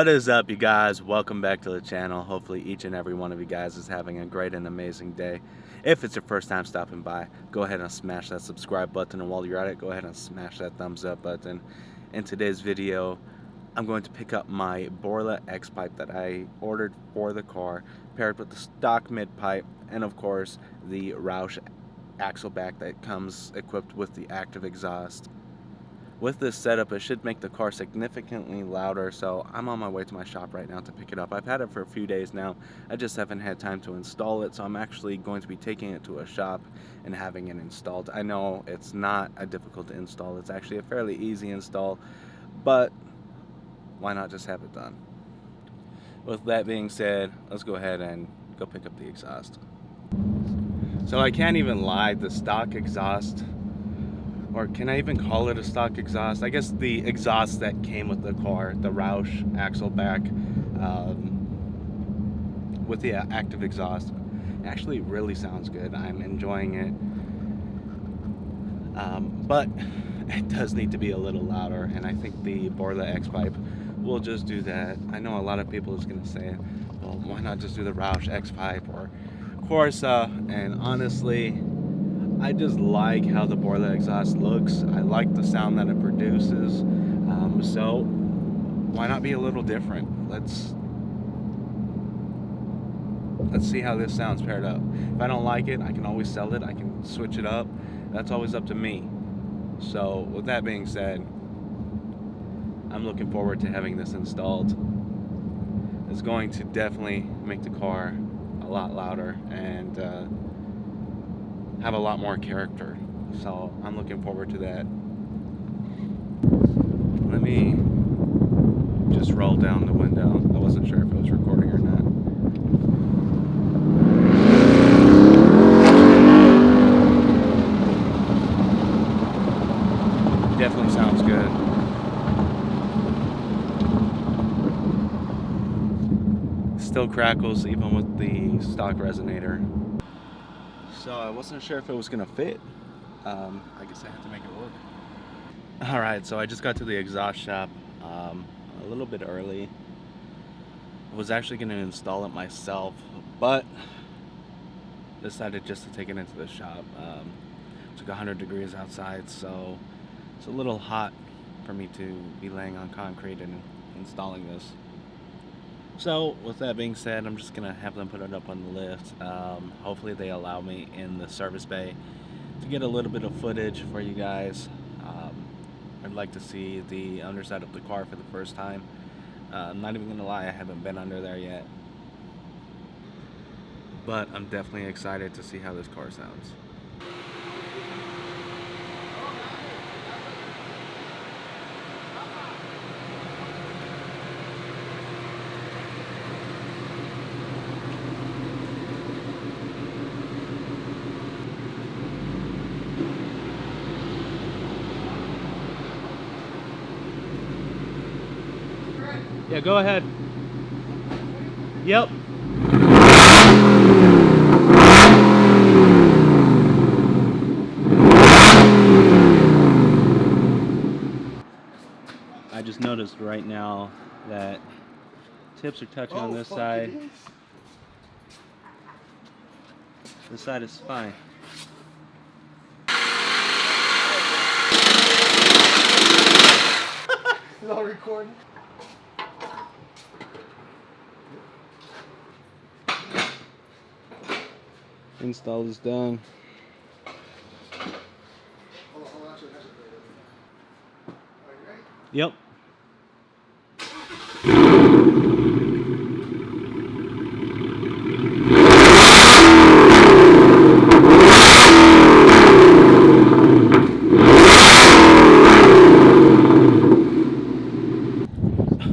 What is up, you guys? Welcome back to the channel. Hopefully each and every one of you guys is having a great and amazing day. If it's your first time stopping by, go ahead and smash that subscribe button, and while you're at it, go ahead and smash that thumbs up button. In today's video, I'm going to pick up my Borla X pipe that I ordered for the car, paired with the stock mid pipe, and of course the Roush axle back that comes equipped with the active exhaust. With this setup, it should make the car significantly louder, so I'm on my way to my shop right now to pick it up. I've had it for a few days now. I just haven't had time to install it, so I'm actually going to be taking it to a shop and having it installed. I know it's not a difficult to install. It's actually a fairly easy install, but why not just have it done? With that being said, let's go ahead and go pick up the exhaust. So I can't even lie, the stock exhaust, or can I even call it a stock exhaust? I guess the exhaust that came with the car, the Roush axle back with the active exhaust, actually really sounds good. I'm enjoying it, but it does need to be a little louder, and I think the Borla X pipe will just do that. I know a lot of people is gonna say, well, why not just do the Roush X pipe or Corsa? And honestly, I just like how the Borla exhaust looks. I like the sound that it produces. So why not be a little different? Let's see how this sounds paired up. If I don't like it, I can always sell it. I can switch it up. That's always up to me. So with that being said, I'm looking forward to having this installed. It's going to definitely make the car a lot louder and have a lot more character, so I'm looking forward to that. Let me just roll down the window. I wasn't sure if it was recording or not. Definitely sounds good. Still crackles even with the stock resonator. So I wasn't sure if it was gonna fit. I guess I have to make it work. Alright, so I just got to the exhaust shop a little bit early. I was actually gonna install it myself, but decided just to take it into the shop. It's like 100 degrees outside, so it's a little hot for me to be laying on concrete and installing this. So with that being said, I'm just gonna have them put it up on the lift. Hopefully they allow me in the service bay to get a little bit of footage for you guys. I'd like to see the underside of the car for the first time. I'm not even gonna lie, I haven't been under there yet, but I'm definitely excited to see how this car sounds. Yeah, go ahead. Yep. I just noticed right now that tips are touching on this side. This side is fine. Is all recording? Install is done. Yep.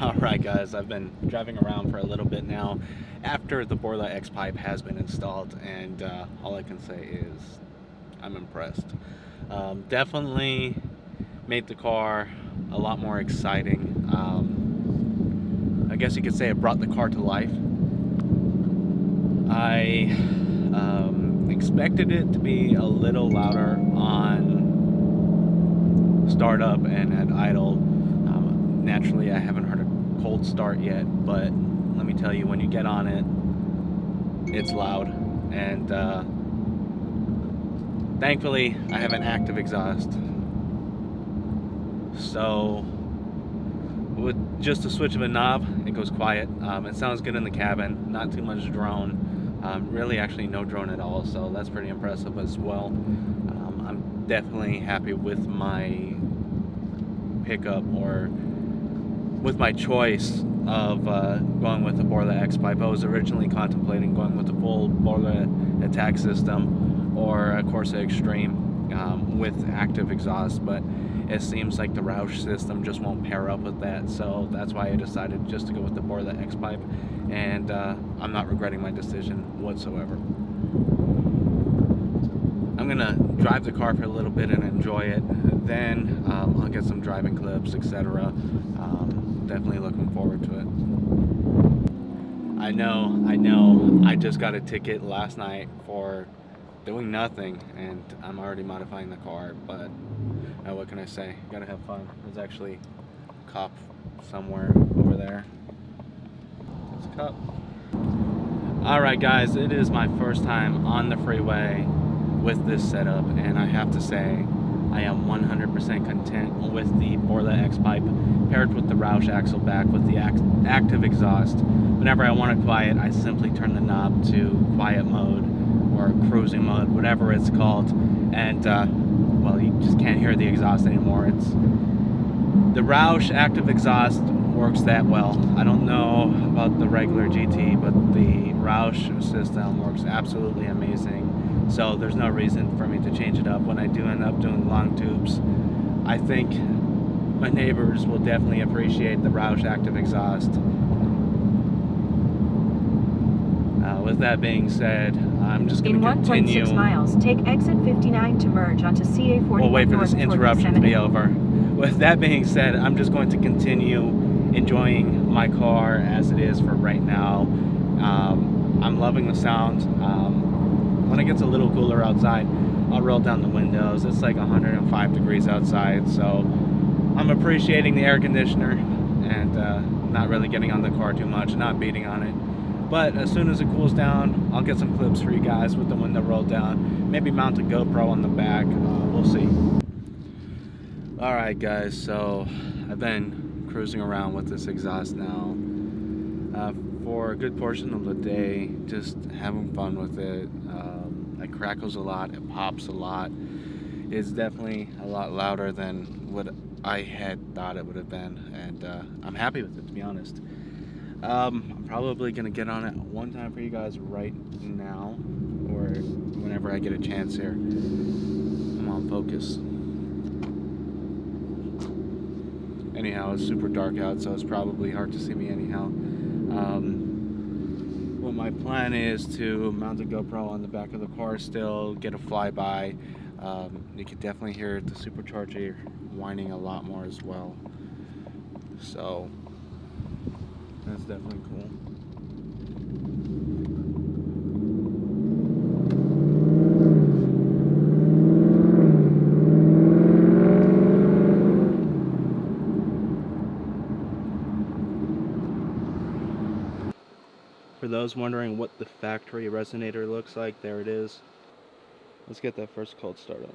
Alright guys, I've been driving around for a little bit now after the Borla X pipe has been installed, and all I can say is I'm impressed. Definitely made the car a lot more exciting. I guess you could say it brought the car to life. I expected it to be a little louder on startup and at idle. Naturally, I haven't heard cold start yet, but let me tell you, when you get on it, it's loud. And thankfully I have an active exhaust, so with just a switch of a knob, it goes quiet. It sounds good in the cabin, not too much drone, really actually no drone at all, so that's pretty impressive as well. I'm definitely happy with my pickup, or with my choice of going with the Borla X pipe. I was originally contemplating going with the full Borla attack system or a Corsa Extreme with active exhaust, but it seems like the Roush system just won't pair up with that, so that's why I decided just to go with the Borla X pipe, and I'm not regretting my decision whatsoever. I'm gonna drive the car for a little bit and enjoy it, then I'll get some driving clips, etc. Definitely looking forward to it. I know, I just got a ticket last night for doing nothing, and I'm already modifying the car, but what can I say? Gotta have fun. There's actually a cop somewhere over there. There's a cop. Alright guys, it is my first time on the freeway with this setup, and I have to say I am 100% content with the Borla X pipe paired with the Roush axle back with the active exhaust. Whenever I want it quiet, I simply turn the knob to quiet mode or cruising mode, whatever it's called, and well, you just can't hear the exhaust anymore. It's the Roush active exhaust works that well. I don't know about the regular GT, but the Roush system works absolutely amazing. So there's no reason for me to change it up when I do end up doing long tubes. I think my neighbors will definitely appreciate the Roush active exhaust. With that being said, I'm just going to continue. In 1.6 miles, take exit 59 to merge onto CA 41. We'll wait for this interruption to be over. With that being said, I'm just going to continue enjoying my car as it is for right now. I'm loving the sound. When it gets a little cooler outside, I'll roll down the windows. It's like 105 degrees outside, so I'm appreciating the air conditioner and not really getting on the car too much, not beating on it. But as soon as it cools down, I'll get some clips for you guys with the window rolled down. Maybe mount a GoPro on the back. We'll see. Alright guys, so I've been cruising around with this exhaust now for a good portion of the day, just having fun with it. It crackles a lot, it pops a lot. It's definitely a lot louder than what I had thought it would have been, and I'm happy with it, to be honest. I'm probably gonna get on it one time for you guys right now, or whenever I get a chance here. Come on, focus. Anyhow, it's super dark out, so it's probably hard to see me anyhow. Well, my plan is to mount a GoPro on the back of the car still, get a flyby. You can definitely hear the supercharger whining a lot more as well. So that's definitely cool. For those wondering what the factory resonator looks like, there it is. Let's get that first cold start up.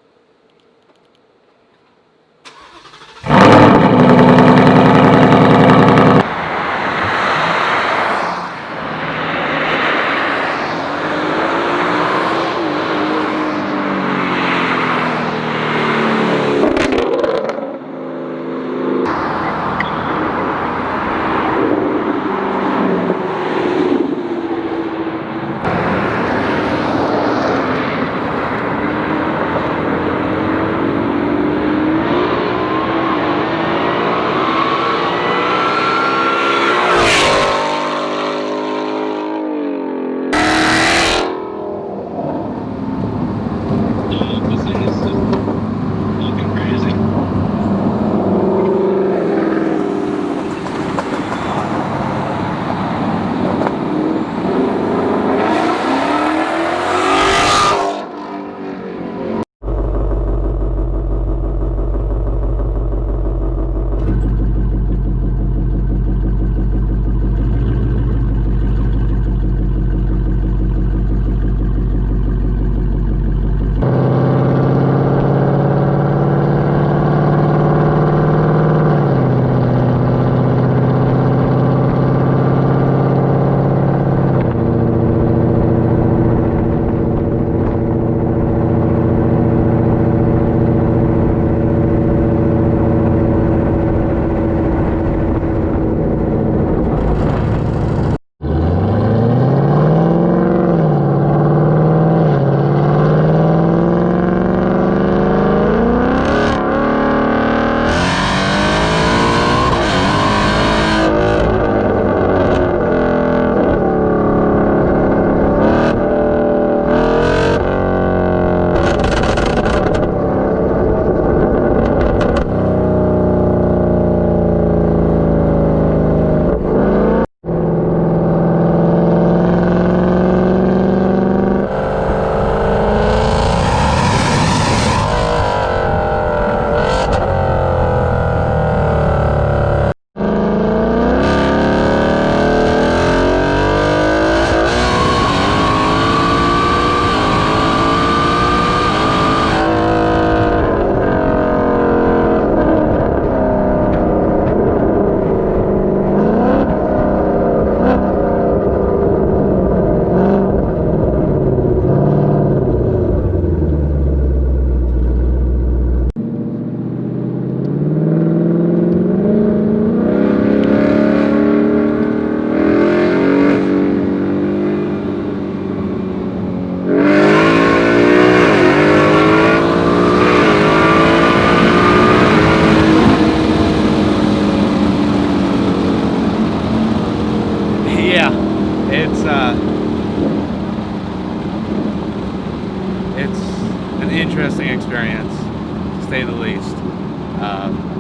an interesting experience, to say the least.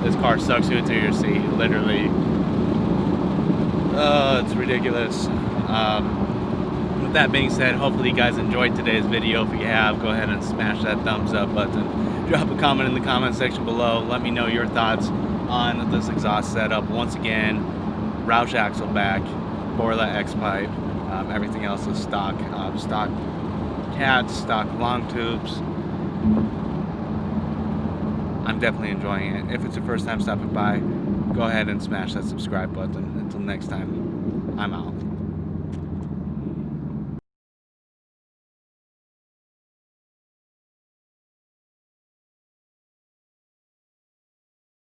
This car sucks you into your seat, literally. It's ridiculous. With that being said, hopefully you guys enjoyed today's video. If you have, go ahead and smash that thumbs up button. Drop a comment in the comment section below. Let me know your thoughts on this exhaust setup. Once again, Roush axle back, Borla X pipe. Everything else is stock. Stock cats, stock long tubes. I'm definitely enjoying it. If it's your first time stopping by, go ahead and smash that subscribe button. Until next time, I'm out.